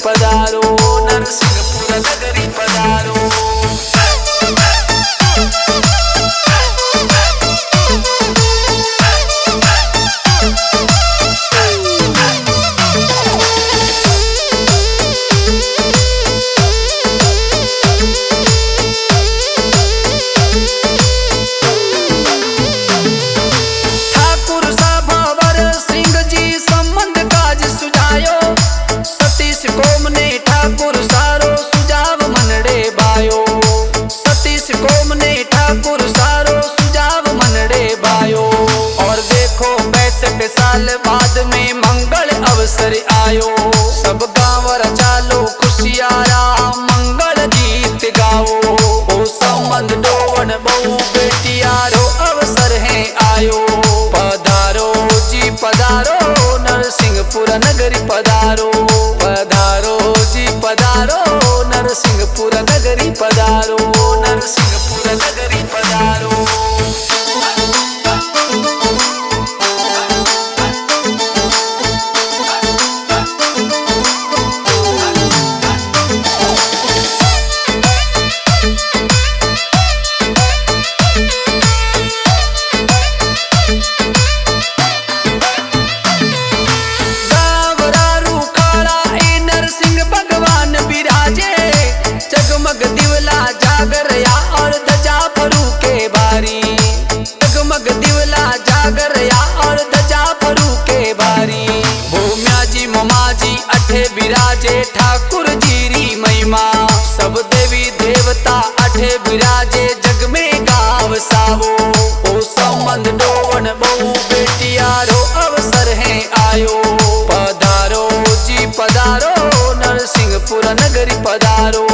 पधारो, नरसिंहपुर नगरी पधारो। साल बाद में मंगल अवसर आयो, सब गाँव चालो खुशियारा मंगल गीत गाओ। ओ संबंध डोवन बहु बेटियारो अवसर है आयो, पधारो जी पधारो नरसिंहपुर नगरी पधारो, पधारो जी पधारो नरसिंहपुर नगरी पधारो, नरसिंहपुर नगरी पधारो। जगमग दिवला जागरया और ध्वजा फरू के बारी, जगमग दिवला जागरया और ध्वजा फरू के बारी। भूम्या जी ममा जी अठे विराजे ठाकुर जीरी महिमा, सब देवी देवता अठे विराजे जग में गाव सावो। ओ संबंध डोवन बहु बेटियारो अवसर है आयो, पधारो जी पधारो नरसिंहपुर नगरी पधारो,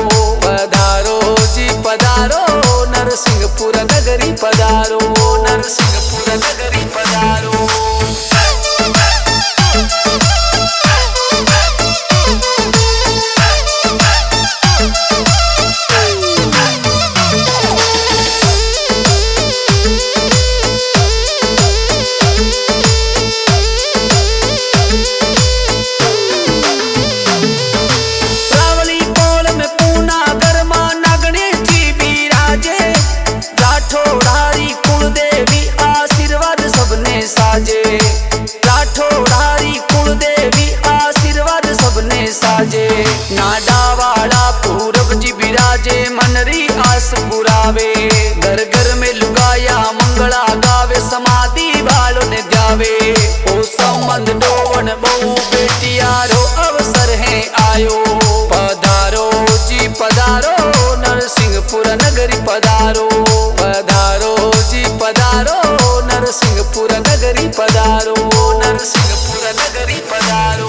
पधारो जी पधारो नरसिंहपुर नगरी पधारो, नरसिंहपुर नगरी पधारो। राठौड़ारी कुल देवी आशीर्वाद सबने साजे, नाडा वाला पूरब जी विराजे मनरी आस पुरावे। घर घर में लुगाया मंगला गावे, समाधि भालो ने गावे। ओ संबंध डोवन बहु बेटियारो अवसर है आयो, पधारो जी पधारो नरसिंहपुर नगरी पधारो, पधारो जी पधारो नरसिंहपुर नगरी पधारो, नरसिंहपुर नगरी पधारो।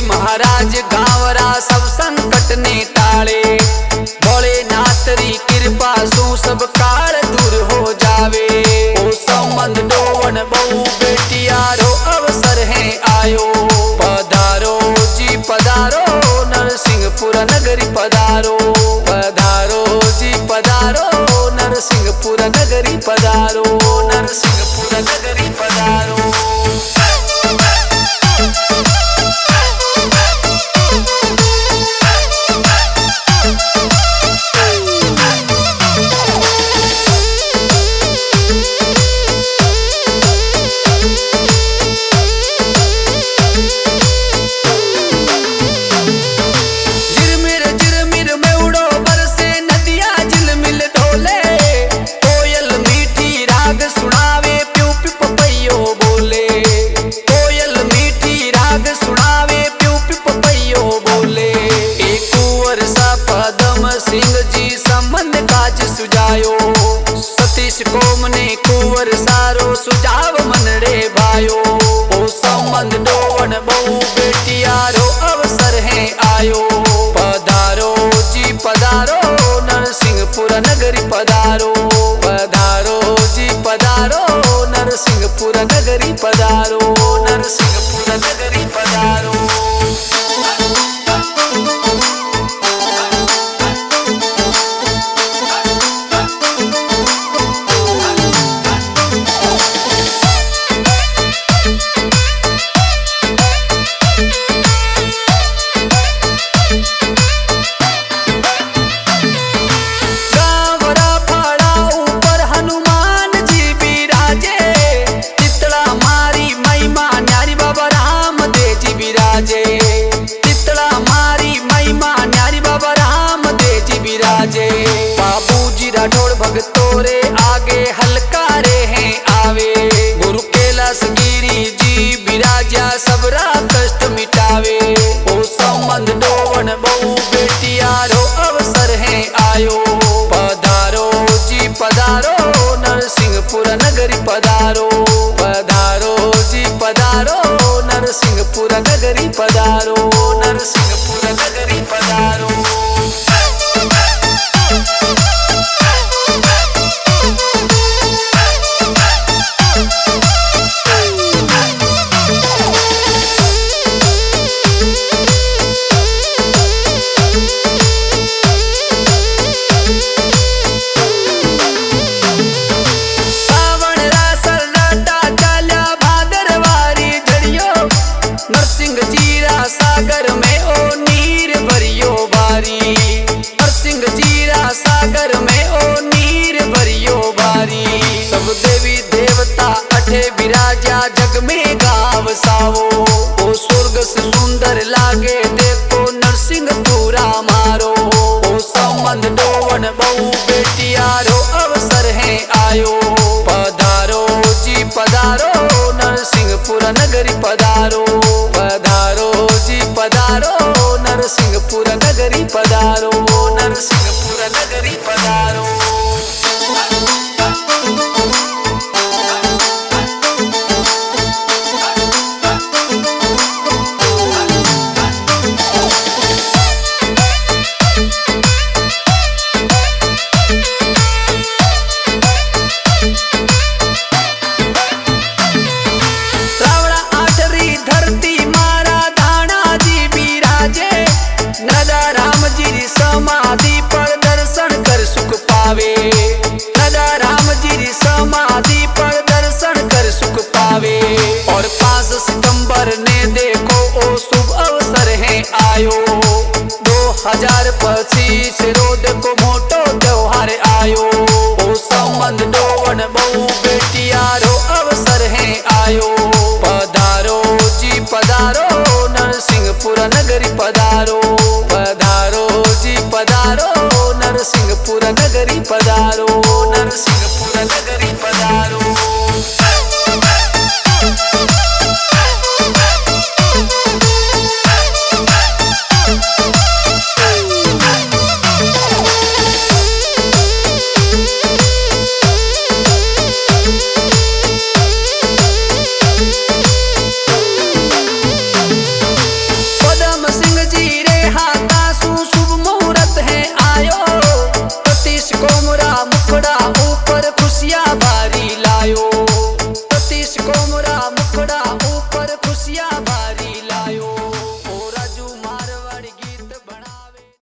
महाराज गावरा सब संकट ने टाले, भोलेनाथ री कृपा सु सब काल दूर हो जावे। ओ संबंध डोवन बहु बेटियारो अवसर है आयो, पधारो जी पधारो नरसिंहपुर नगरी पधारो, पधारो जी पधारो नरसिंहपुर नगरी पधारो, नरसिंहपुर नगरी पधारो। सुजायो सतीश कोमने कुंवर सारो सुझाव देवी देवता अठे विराजा जग में गाव सावो। ओ स्वर्ग से सुंदर लागे देखो नरसिंहपुरा मारो। ओ संबंध डोवन बहु बेटियारो अवसर है आयो। पधारो जी पधारो नरसिंहपुर नगरी पधारो। पधारो जी पधारो नरसिंहपुर नगरी पधारो। नरसिंहपुर नगरी पधारो। समाधि पर दर्शन कर सुख पावे। राजा राम जी समाधि पर दर्शन कर सुख पावे। और 5 सितंबर ने देखो ओ शुभ अवसर है आयो। 2025 रोज को मोटो त्योहार आयो। ओ संबंध डोवन बहु